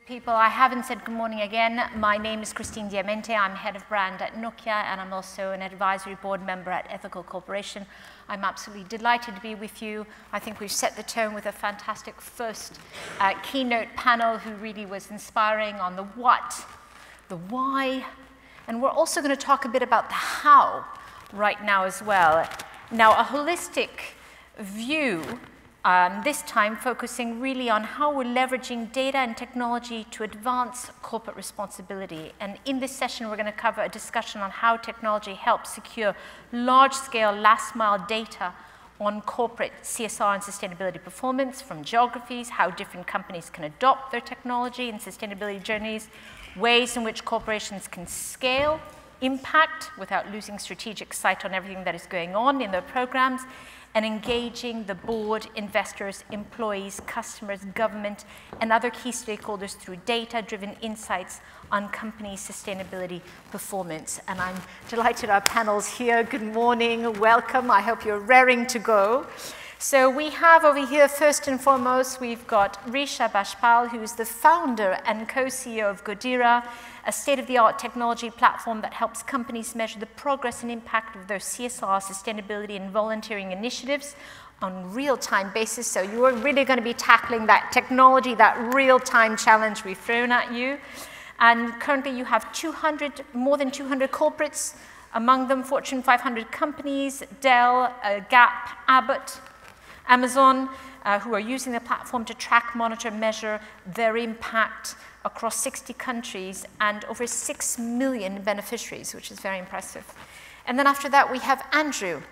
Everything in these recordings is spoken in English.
People, I haven't said good morning again. My name is Christine Diamante. I'm head of brand at Nokia, and I'm also an advisory board member at Ethical Corporation. I'm absolutely delighted to be with you. I think we've set the tone with a fantastic first keynote panel who really was inspiring on the what, the why, and we're also going to talk a bit about the how right now as well. Now, a holistic view, this time focusing really on how we're leveraging data and technology to advance corporate responsibility. And in this session, we're going to cover a discussion on how technology helps secure large-scale last-mile data on corporate CSR and sustainability performance from geographies, how different companies can adopt their technology and sustainability journeys, ways in which corporations can scale impact without losing strategic sight on everything that is going on in their programs, and engaging the board, investors, employees, customers, government, and other key stakeholders through data-driven insights on company sustainability performance. And I'm delighted our panel's here. Good morning, welcome. I hope you're raring to go. So we have over here, first and foremost, we've got Risha Bajpal, who's the founder and co-CEO of Goodera, a state-of-the-art technology platform that helps companies measure the progress and impact of their CSR, sustainability, and volunteering initiatives on a real-time basis. So you are really going to be tackling that technology, that real-time challenge we've thrown at you. And currently you have more than 200 corporates, among them Fortune 500 companies, Dell, Gap, Abbott, Amazon, who are using the platform to track, monitor, measure their impact across 60 countries and over 6 million beneficiaries, which is very impressive. And then after that, we have Andrew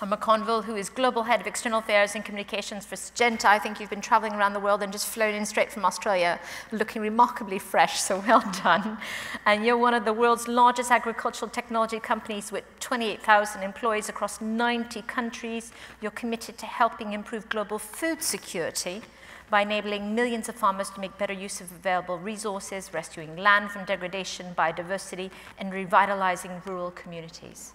McConville, who is Global Head of External Affairs and Communications for Syngenta. I think you've been traveling around the world and just flown in straight from Australia, looking remarkably fresh, so well done. And you're one of the world's largest agricultural technology companies with 28,000 employees across 90 countries. You're committed to helping improve global food security by enabling millions of farmers to make better use of available resources, rescuing land from degradation, biodiversity, and revitalizing rural communities.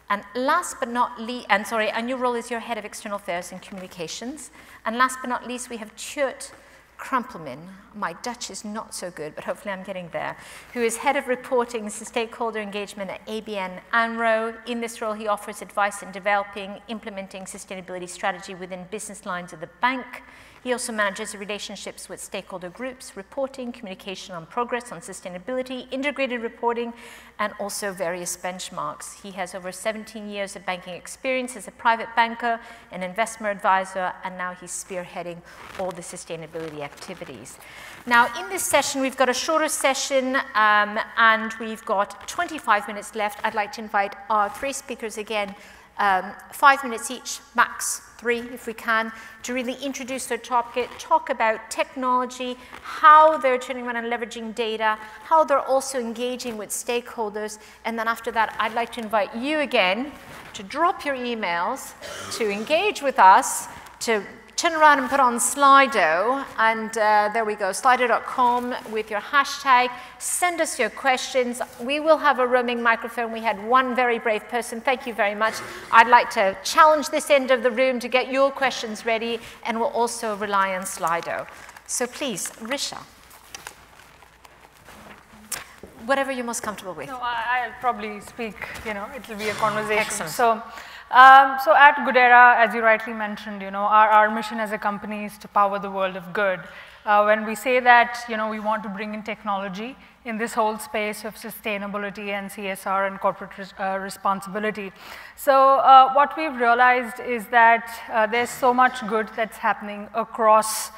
And last but not least, and your role is your head of external affairs and communications. And last but not least, we have Tjeerd Krumpelman. My Dutch is not so good, but hopefully I'm getting there, who is head of reporting and stakeholder engagement at ABN AMRO. In this role, he offers advice in developing, implementing sustainability strategy within business lines of the bank. He also manages relationships with stakeholder groups, reporting, communication on progress on sustainability, integrated reporting, and also various benchmarks. He has over 17 years of banking experience as a private banker, an investment advisor, and now he's spearheading all the sustainability activities. Now, in this session, we've got a shorter session, and we've got 25 minutes left. I'd like to invite our three speakers again, 5 minutes each, max 3 if we can, to really introduce their topic, talk about technology, how they're turning around and leveraging data, how they're also engaging with stakeholders, and then after that, I'd like to invite you again to drop your emails, to engage with us, to turn around and put on Slido, and there we go, slido.com with your hashtag. Send us your questions. We will have a roaming microphone. We had one very brave person. Thank you very much. I'd like to challenge this end of the room to get your questions ready, and we'll also rely on Slido. So please, Risha. Whatever you're most comfortable with. No, I'll probably speak, it'll be a conversation. Excellent. So at Goodera, as you rightly mentioned, our mission as a company is to power the world of good. When we say that, we want to bring in technology in this whole space of sustainability and CSR and corporate responsibility. So what we've realized is that there's so much good that's happening across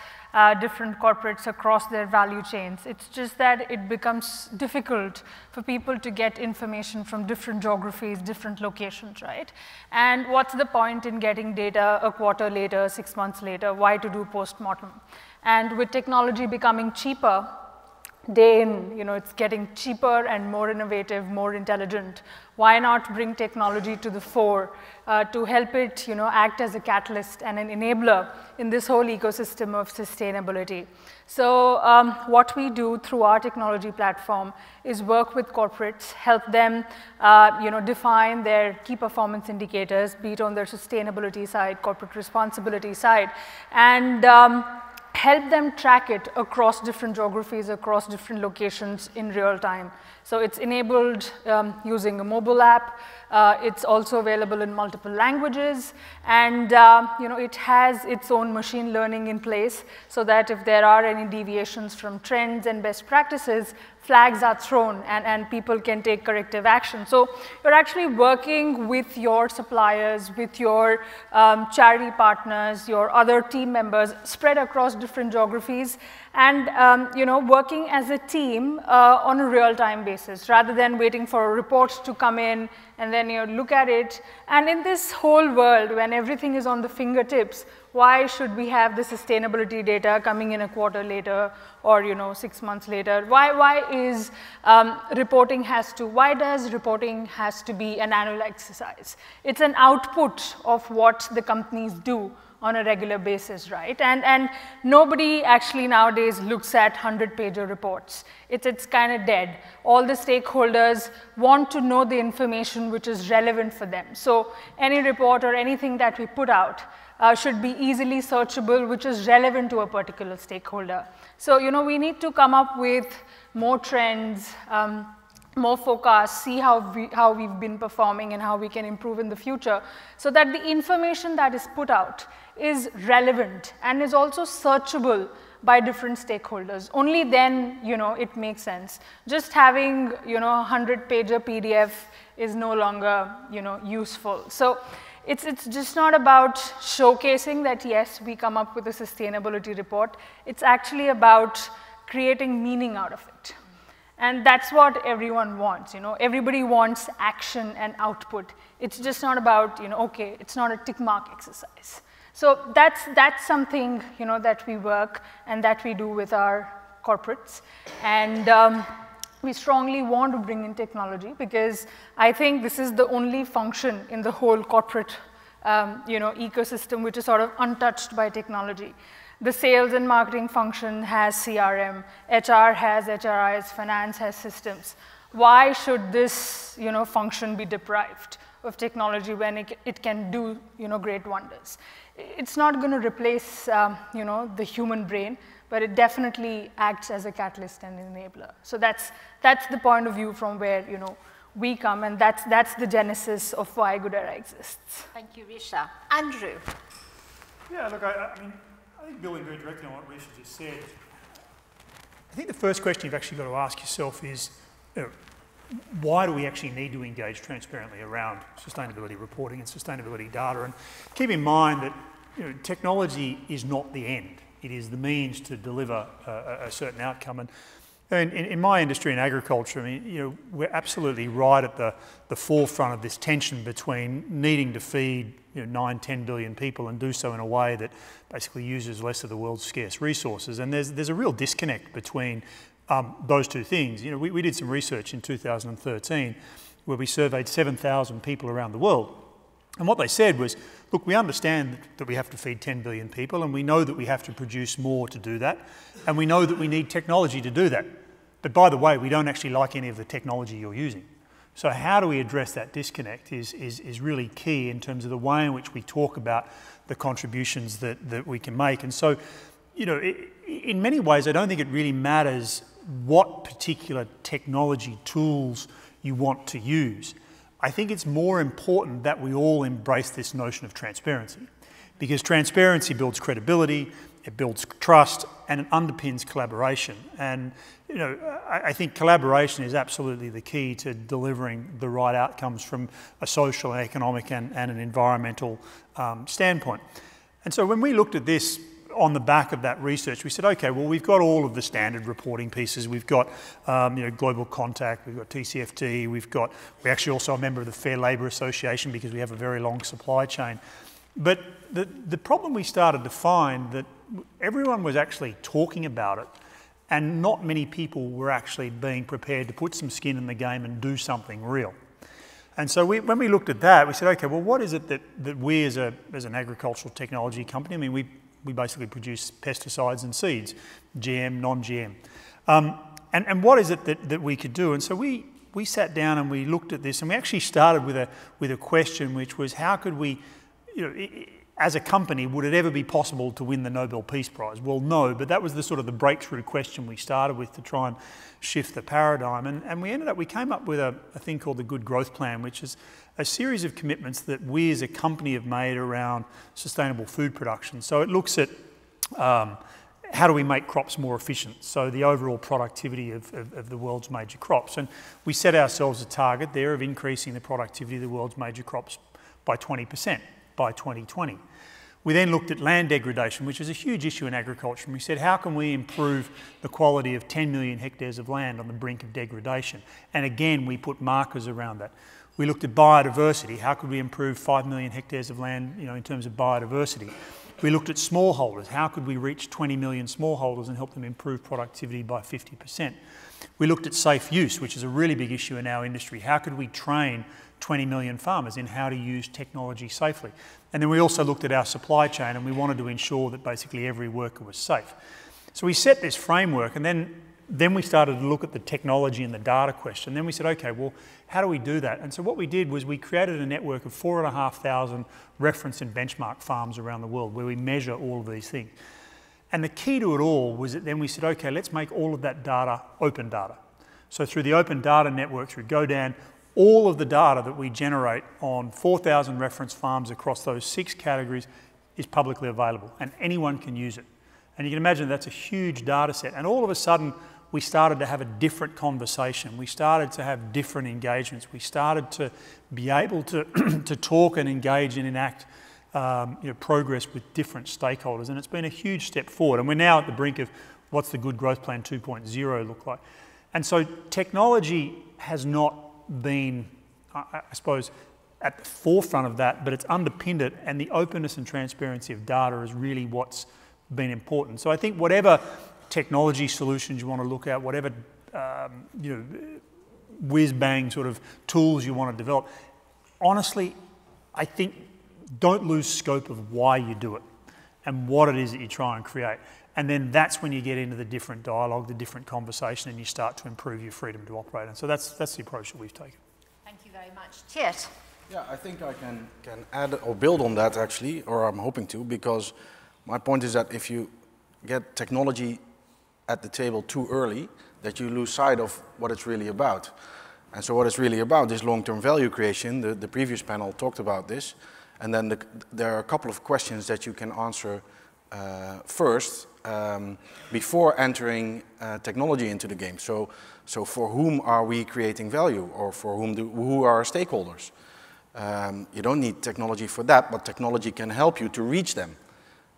different corporates across their value chains. It's just that it becomes difficult for people to get information from different geographies, different locations, right? And what's the point in getting data a quarter later, 6 months later? Why to do post-mortem? And with technology becoming cheaper, day in, it's getting cheaper and more innovative, more intelligent. Why not bring technology to the fore to help it, act as a catalyst and an enabler in this whole ecosystem of sustainability? So what we do through our technology platform is work with corporates, help them, define their key performance indicators, be it on their sustainability side, corporate responsibility side, and help them track it across different geographies, across different locations in real time. So it's enabled using a mobile app. It's also available in multiple languages, and it has its own machine learning in place so that if there are any deviations from trends and best practices, flags are thrown and people can take corrective action. So you're actually working with your suppliers, with your charity partners, your other team members spread across different geographies, and working as a team on a real-time basis rather than waiting for a report to come in and then you look at it. And in this whole world, when everything is on the fingertips, why should we have the sustainability data coming in a quarter later or 6 months later? Why does reporting has to be an annual exercise? It's an output of what the companies do on a regular basis, right? And nobody actually nowadays looks at 100-pager reports. It's kind of dead. All the stakeholders want to know the information which is relevant for them. So any report or anything that we put out should be easily searchable, which is relevant to a particular stakeholder. So we need to come up with more trends, more forecasts, see how we've been performing and how we can improve in the future, so that the information that is put out is relevant and is also searchable by different stakeholders. Only then, it makes sense. Just having, 100-pager PDF is no longer, useful. So it's just not about showcasing that, yes, we come up with a sustainability report. It's actually about creating meaning out of it. And that's what everyone wants, Everybody wants action and output. It's just not about, okay, it's not a tick mark exercise. So that's something, that we work and that we do with our corporates. And we strongly want to bring in technology because I think this is the only function in the whole corporate, ecosystem which is sort of untouched by technology. The sales and marketing function has CRM, HR has HRIs, finance has systems. Why should this, function be deprived of technology when it can do, great wonders? It's not going to replace, the human brain, but it definitely acts as a catalyst and enabler. So that's the point of view from where, we come, and that's the genesis of why Goodera exists. Thank you, Risha. Andrew. Yeah, look, I think building very directly on what Risha just said, I think the first question you've actually got to ask yourself is, why do we actually need to engage transparently around sustainability reporting and sustainability data? And keep in mind that technology is not the end. It is the means to deliver a certain outcome. And in my industry in agriculture, I mean, we're absolutely right at the forefront of this tension between needing to feed 9, 10 billion people and do so in a way that basically uses less of the world's scarce resources. And there's a real disconnect between those two things. We did some research in 2013 where we surveyed 7,000 people around the world. And what they said was, look, we understand that we have to feed 10 billion people, and we know that we have to produce more to do that, and we know that we need technology to do that. But by the way, we don't actually like any of the technology you're using. So how do we address that disconnect is really key in terms of the way in which we talk about the contributions that we can make. And so, in many ways, I don't think it really matters what particular technology tools you want to use. I think it's more important that we all embrace this notion of transparency, because transparency builds credibility, it builds trust, and it underpins collaboration. And I think collaboration is absolutely the key to delivering the right outcomes from a social, economic, and an environmental standpoint. And so when we looked at this on the back of that research, we said, okay, well, we've got all of the standard reporting pieces. We've got Global Contact, we've got TCFD, we're actually also a member of the Fair Labour Association because we have a very long supply chain. But the problem we started to find that everyone was actually talking about it, and not many people were actually being prepared to put some skin in the game and do something real. And so when we looked at that, we said, okay, well, what is it that we as an agricultural technology company, I mean, we basically produce pesticides and seeds, GM, non-GM. And what is it that we could do? And so we sat down and we looked at this, and we actually started with a question which was, how could we, as a company, would it ever be possible to win the Nobel Peace Prize? Well, no, but that was the sort of the breakthrough question we started with to try and shift the paradigm. And we came up with a thing called the Good Growth Plan, which is a series of commitments that we as a company have made around sustainable food production. So it looks at how do we make crops more efficient? So the overall productivity of the world's major crops. And we set ourselves a target there of increasing the productivity of the world's major crops by 20% by 2020. We then looked at land degradation, which is a huge issue in agriculture, and we said, how can we improve the quality of 10 million hectares of land on the brink of degradation? And again, we put markers around that. We looked at biodiversity. How could we improve 5 million hectares of land, in terms of biodiversity? We looked at smallholders. How could we reach 20 million smallholders and help them improve productivity by 50%? We looked at safe use, which is a really big issue in our industry. How could we train 20 million farmers in how to use technology safely? And then we also looked at our supply chain, and we wanted to ensure that basically every worker was safe. So we set this framework, and then we started to look at the technology and the data question. Then we said, okay, well, how do we do that? And so what we did was we created a network of 4,500 reference and benchmark farms around the world where we measure all of these things. And the key to it all was that then we said, okay, let's make all of that data open data. So through the open data network, through Goodera, all of the data that we generate on 4,000 reference farms across those 6 categories is publicly available, and anyone can use it. And you can imagine that's a huge data set. And all of a sudden, we started to have a different conversation. We started to have different engagements. We started to be able to, to talk and engage and enact progress with different stakeholders. And it's been a huge step forward. And we're now at the brink of what's the Good Growth Plan 2.0 look like. And so technology has not been, I suppose, at the forefront of that, but it's underpinned it, and the openness and transparency of data is really what's been important. So I think whatever technology solutions you want to look at, whatever whiz-bang sort of tools you want to develop, honestly, I think don't lose scope of why you do it and what it is that you try and create. And then that's when you get into the different dialogue, the different conversation, and you start to improve your freedom to operate. And so that's the approach that we've taken. Thank you very much. Cheers. Yeah, I think I can add or build on that actually, or I'm hoping to, because my point is that if you get technology at the table too early, that you lose sight of what it's really about. And so what it's really about is long-term value creation. The previous panel talked about this. And then there are a couple of questions that you can answer first before entering technology into the game. So for whom are we creating value, or for who are our stakeholders? You don't need technology for that, but technology can help you to reach them.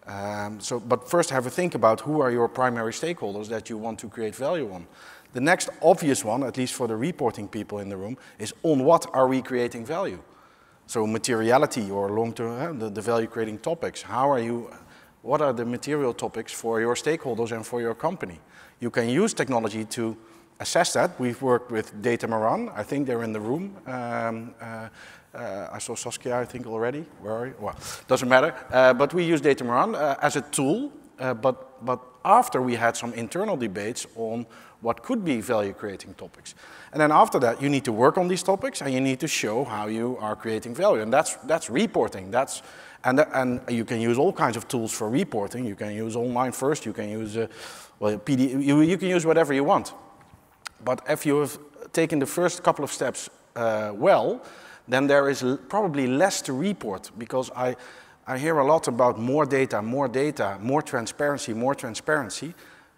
But first have a think about who are your primary stakeholders that you want to create value on. The next obvious one, at least for the reporting people in the room, is on what are we creating value? So materiality or long-term, the value creating topics. What are the material topics for your stakeholders and for your company? You can use technology to assess that. We've worked with Data Maran. I think they're in the room. I saw Saskia, I think, already. Where are you? Well, doesn't matter. But we use Data Maran as a tool. But after we had some internal debates on what could be value-creating topics. And then after that, you need to work on these topics, and you need to show how you are creating value. And that's reporting. And you can use all kinds of tools for reporting. You can use online first. You can use PDF. You can use whatever you want. But if you have taken the first couple of steps well, then there is probably less to report, because I hear a lot about more data, more transparency.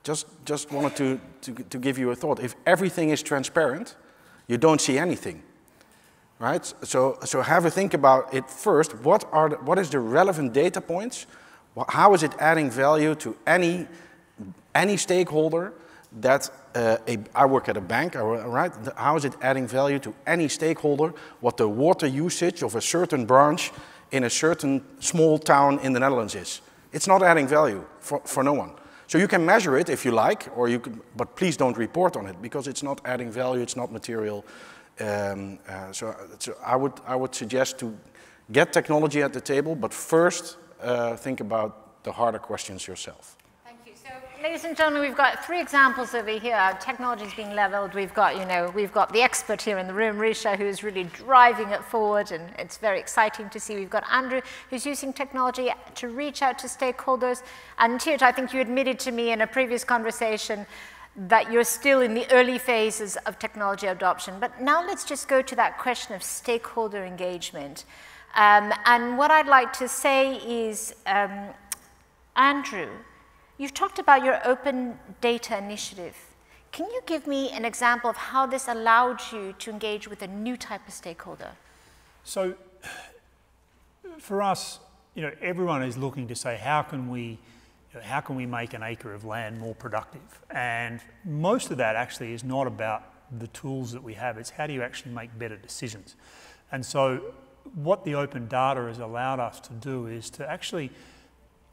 Just wanted to give you a thought. If everything is transparent, you don't see anything, right? So have a think about it first. What is the relevant data points? How is it adding value to any stakeholder? That I work at a bank, right? How is it adding value to any stakeholder? What the water usage of a certain branch in a certain small town in the Netherlands is? It's not adding value for no one. So you can measure it if you like, but please don't report on it, because it's not adding value. It's not material. So I would suggest to get technology at the table, but first think about the harder questions yourself. Thank you. So Ladies and gentlemen, we've got 3 examples over here. Technology is being leveled. We've got, we've got the expert here in the room, Risha, who's really driving it forward, and it's very exciting to see. We've got Andrew, who's using technology to reach out to stakeholders. And Tjeerd, I think you admitted to me in a previous conversation that you're still in the early phases of technology adoption. But now let's just go to that question of stakeholder engagement. And what I'd like to say is, Andrew, you've talked about your open data initiative. Can you give me an example of how this allowed you to engage with a new type of stakeholder? So for us, everyone is looking to say, how can we make an acre of land more productive? And most of that actually is not about the tools that we have, it's how do you actually make better decisions. And so what the open data has allowed us to do is to actually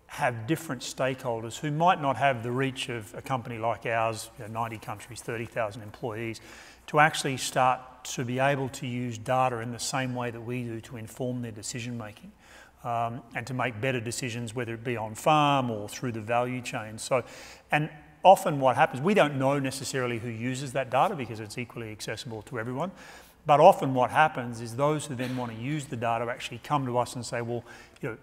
have different stakeholders who might not have the reach of a company like ours, 90 countries, 30,000 employees, to actually start to be able to use data in the same way that we do to inform their decision making and to make better decisions, whether it be on farm or through the value chain. So, and often what happens, we don't know necessarily who uses that data because it's equally accessible to everyone. But often what happens is those who then want to use the data actually come to us and say, well,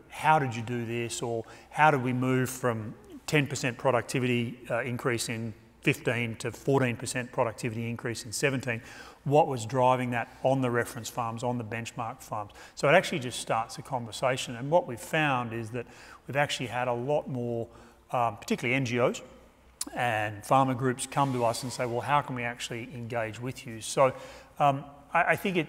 how did you do this? Or how did we move from 10% productivity increase in 15 to 14% productivity increase in 17? What was driving that on the reference farms, on the benchmark farms? So it actually just starts a conversation. And what we've found is that we've actually had a lot more, particularly NGOs and farmer groups come to us and say, well, how can we actually engage with you? So I think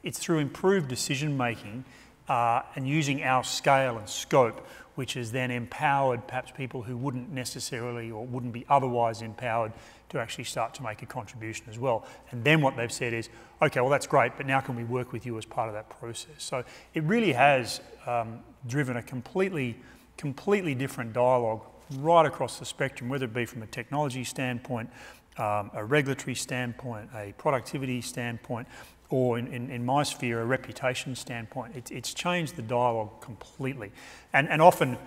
it's through improved decision making and using our scale and scope, which has then empowered perhaps people who wouldn't necessarily or wouldn't be otherwise empowered to actually start to make a contribution as well. And then what they've said is, okay, well that's great, but now can we work with you as part of that process? So it really has driven a completely different dialogue right across the spectrum, whether it be from a technology standpoint, a regulatory standpoint, a productivity standpoint, or in my sphere, a reputation standpoint. It's changed the dialogue completely. And often,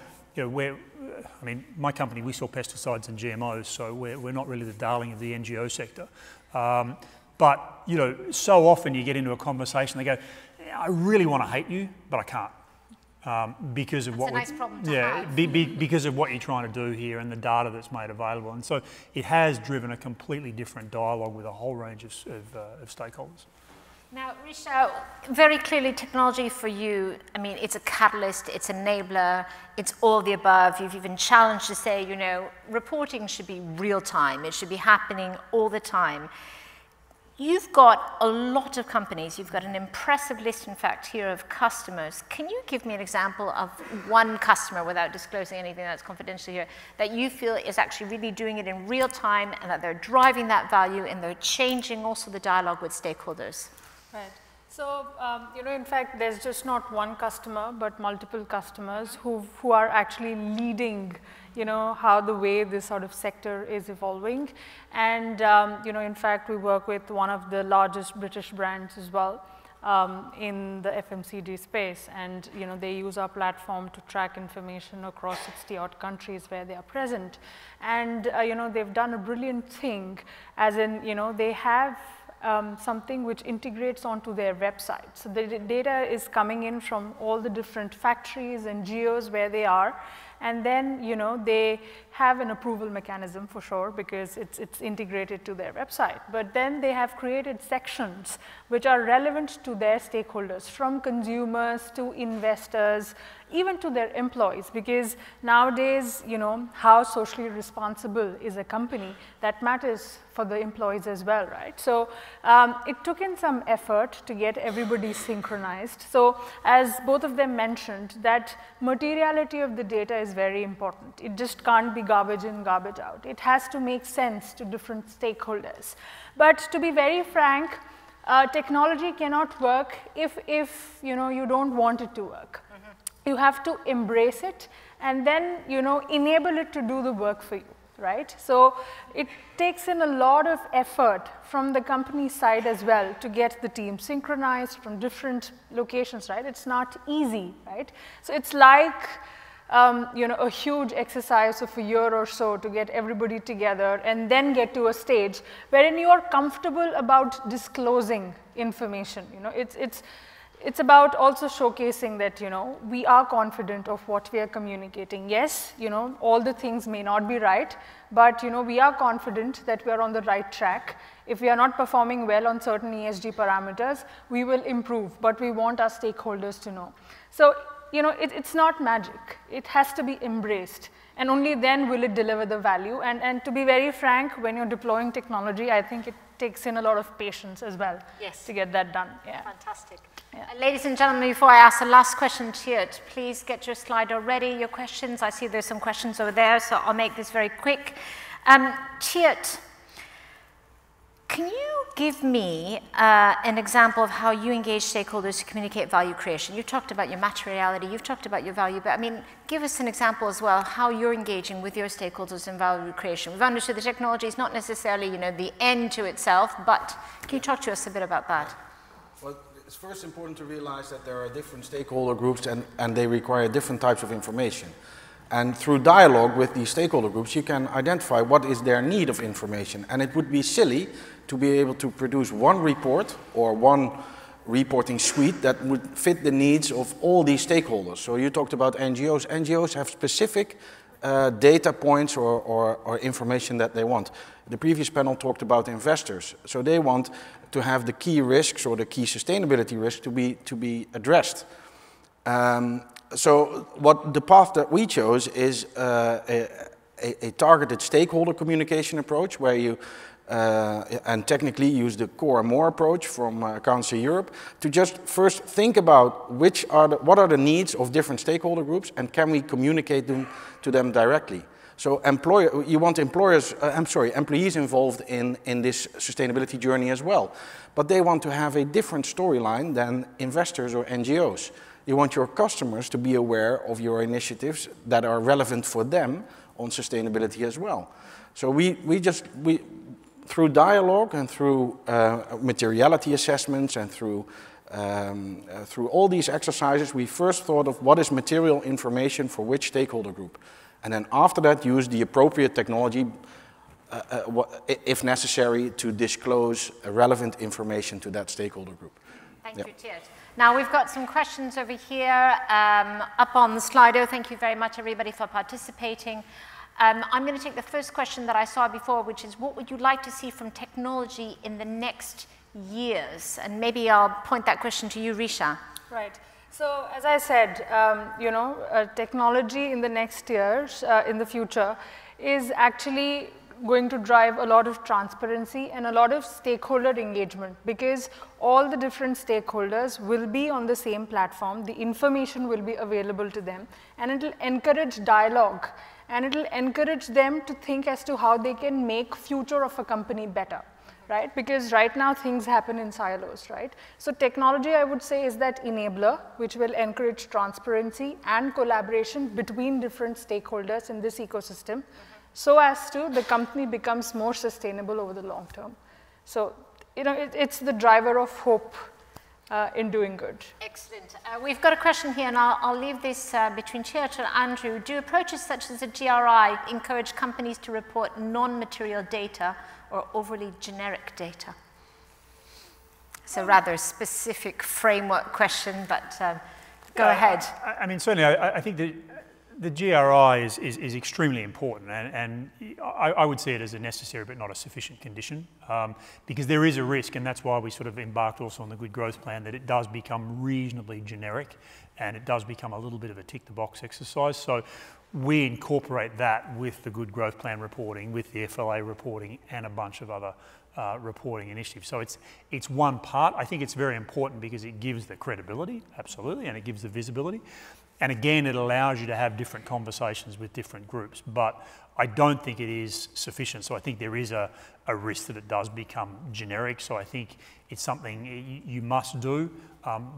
my company, we sell pesticides and GMOs, so we're not really the darling of the NGO sector. But, so often you get into a conversation, they go, I really want to hate you, but I can't. Because of that's because of what you're trying to do here and the data that's made available. And so it has driven a completely different dialogue with a whole range of stakeholders. Now, Risha, very clearly technology for you, it's a catalyst, it's an enabler, it's all the above. You've even challenged to say, reporting should be real time. It should be happening all the time. You've got a lot of companies. You've got an impressive list, in fact, here of customers. Can you give me an example of one customer, without disclosing anything that's confidential here, that you feel is actually really doing it in real time and that they're driving that value and they're changing also the dialogue with stakeholders? Right. So, in fact, there's just not one customer, but multiple customers who are actually leading how the way this sort of sector is evolving. And, in fact, we work with one of the largest British brands as well in the FMCG space. And, they use our platform to track information across 60-odd countries where they are present. And, they've done a brilliant thing, as in, they have something which integrates onto their website. So the data is coming in from all the different factories and geos where they are. And then, they have an approval mechanism for sure because it's integrated to their website. But then they have created sections which are relevant to their stakeholders, from consumers to investors, even to their employees, because nowadays, how socially responsible is a company, that matters for the employees as well, right? So it took in some effort to get everybody synchronized. So as both of them mentioned, that materiality of the data is very important. It just can't be garbage in, garbage out. It has to make sense to different stakeholders. But to be very frank, technology cannot work if you don't want it to work. You have to embrace it and then, enable it to do the work for you, right? So it takes in a lot of effort from the company side as well to get the team synchronized from different locations, right? It's not easy, right? So it's like a huge exercise of a year or so to get everybody together and then get to a stage wherein you are comfortable about disclosing information. It's about also showcasing that, we are confident of what we are communicating. Yes, all the things may not be right, but, we are confident that we are on the right track. If we are not performing well on certain ESG parameters, we will improve, but we want our stakeholders to know. So, it's not magic. It has to be embraced, and only then will it deliver the value. And to be very frank, when you're deploying technology, I think it takes in a lot of patience as well to get that done. Yeah. Fantastic. Yeah. Ladies and gentlemen, before I ask the last question to you, please get your Slido ready, your questions. I see there's some questions over there, so I'll make this very quick. Tjeerd, can you give me an example of how you engage stakeholders to communicate value creation? You talked about your materiality, you've talked about your value, but give us an example as well how you're engaging with your stakeholders in value creation. We've understood the technology is not necessarily, the end to itself, but can you talk to us a bit about that? Well, it's first important to realize that there are different stakeholder groups and they require different types of information. And through dialogue with these stakeholder groups, you can identify what is their need of information. And it would be silly to be able to produce one report or one reporting suite that would fit the needs of all these stakeholders. So you talked about NGOs. NGOs have specific data points or information that they want. The previous panel talked about investors. So they want to have the key risks or the key sustainability risks to be addressed. So the path that we chose is a targeted stakeholder communication approach where you and technically use the core and more approach from Council Europe to just first think about what are the needs of different stakeholder groups and can we communicate them to them directly. So you want employees involved in this sustainability journey as well, but they want to have a different storyline than investors or NGOs. You want your customers to be aware of your initiatives that are relevant for them on sustainability as well. So we through dialogue and through materiality assessments and through all these exercises, we first thought of what is material information for which stakeholder group. And then after that, use the appropriate technology, if necessary, to disclose relevant information to that stakeholder group. Thank you, Tjeerd. Now, we've got some questions over here up on the Slido. Thank you very much, everybody, for participating. I'm going to take the first question that I saw before, which is, what would you like to see from technology in the next years? And maybe I'll point that question to you, Risha. Right. So, as I said, technology in the next years, in the future, is actually going to drive a lot of transparency and a lot of stakeholder engagement, because all the different stakeholders will be on the same platform, the information will be available to them, and it will encourage dialogue, and it will encourage them to think as to how they can make future of a company better, right? Because right now things happen in silos, right? So technology, I would say, is that enabler which will encourage transparency and collaboration between different stakeholders in this ecosystem, so as to the company becomes more sustainable over the long term. So, it's the driver of hope in doing good. Excellent. We've got a question here, and I'll leave this between Tjeerd and Andrew. Do approaches such as the GRI encourage companies to report non-material data or overly generic data? It's a rather specific framework question, but go ahead. Certainly, I think the GRI is extremely important, and I would see it as a necessary but not a sufficient condition, because there is a risk, and that's why we sort of embarked also on the Good Growth Plan, that it does become reasonably generic and it does become a little bit of a tick-the-box exercise. So we incorporate that with the Good Growth Plan reporting, with the FLA reporting, and a bunch of other reporting initiatives. So it's one part. I think it's very important because it gives the credibility, absolutely, and it gives the visibility. And again, it allows you to have different conversations with different groups. But I don't think it is sufficient. So I think there is a risk that it does become generic. So I think it's something you must do,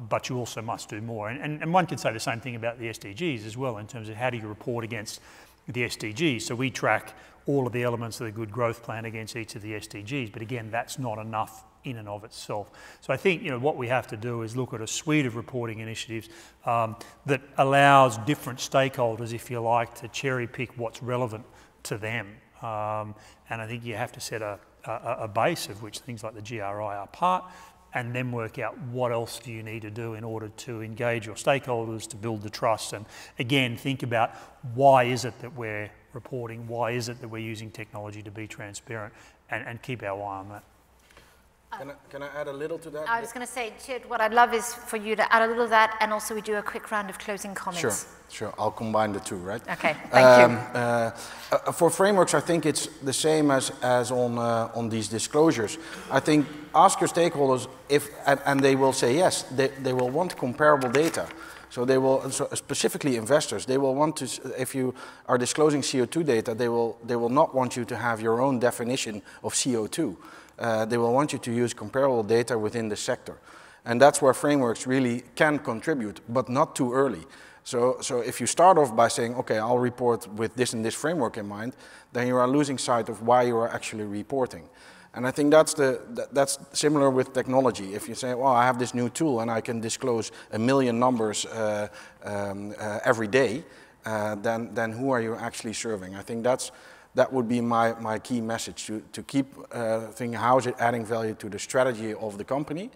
but you also must do more. And one could say the same thing about the SDGs as well, in terms of how do you report against the SDGs. So we track all of the elements of the Good Growth Plan against each of the SDGs. But again, that's not enough in and of itself. So I think what we have to do is look at a suite of reporting initiatives that allows different stakeholders, if you like, to cherry pick what's relevant to them. And I think you have to set a base of which things like the GRI are part, and then work out what else do you need to do in order to engage your stakeholders, to build the trust, and again, think about why is it that we're reporting, why is it that we're using technology to be transparent, and keep our eye on that. Can I add a little to that? I was going to say, Chid, what I'd love is for you to add a little of that, and also we do a quick round of closing comments. Sure. I'll combine the two, right? Okay, thank you. For frameworks, I think it's the same as on these disclosures. I think ask your stakeholders if, and they will say yes, they will want comparable data. So they will, specifically investors, they will want to, if you are disclosing CO2 data, they will not want you to have your own definition of CO2. They will want you to use comparable data within the sector. And that's where frameworks really can contribute, but not too early. So if you start off by saying, okay, I'll report with this and this framework in mind, then you are losing sight of why you are actually reporting. And I think that's similar with technology. If you say, well, I have this new tool and I can disclose 1 million numbers every day, then who are you actually serving? I think that would be my key message, to keep thinking, how is it adding value to the strategy of the company?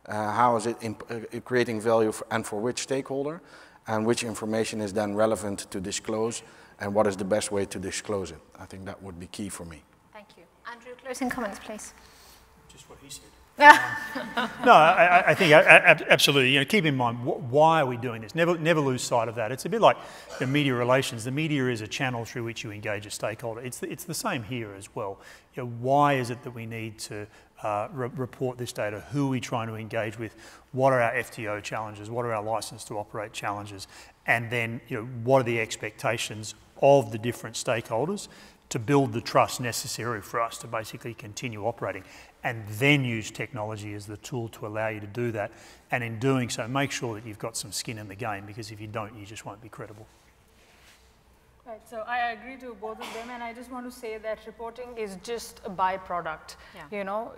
How is it creating value and for which stakeholder? And which information is then relevant to disclose, and what is the best way to disclose it? I think that would be key for me. Thank you. Andrew, closing comments, please. Just what he said. No, I think absolutely. Keep in mind, why are we doing this? Never lose sight of that. It's a bit like the media relations. The media is a channel through which you engage a stakeholder. It's the same here as well. Why is it that we need to report this data? Who are we trying to engage with? What are our FTO challenges? What are our license to operate challenges? And then, what are the expectations of the different stakeholders to build the trust necessary for us to basically continue operating, and then use technology as the tool to allow you to do that. And in doing so, make sure that you've got some skin in the game, because if you don't, you just won't be credible. Right, so I agree to both of them, and I just want to say that reporting is just a byproduct. Yeah.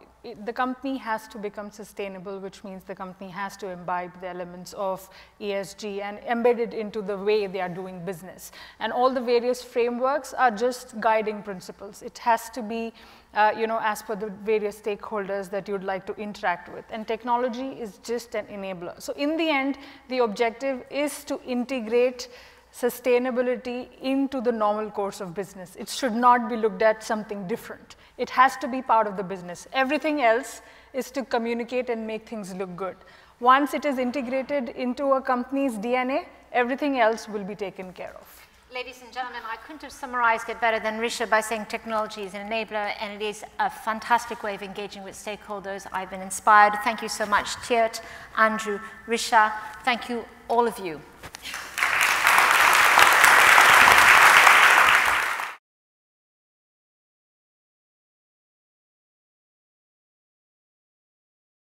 The company has to become sustainable, which means the company has to imbibe the elements of ESG and embed it into the way they are doing business. And all the various frameworks are just guiding principles. It has to be, as per the various stakeholders that you'd like to interact with. And technology is just an enabler. So in the end, the objective is to integrate sustainability into the normal course of business. It should not be looked at something different. It has to be part of the business. Everything else is to communicate and make things look good. Once it is integrated into a company's DNA, everything else will be taken care of. Ladies and gentlemen, I couldn't have summarized it better than Risha by saying technology is an enabler, and it is a fantastic way of engaging with stakeholders. I've been inspired. Thank you so much, Tjeerd, Andrew, Risha. Thank you, all of you.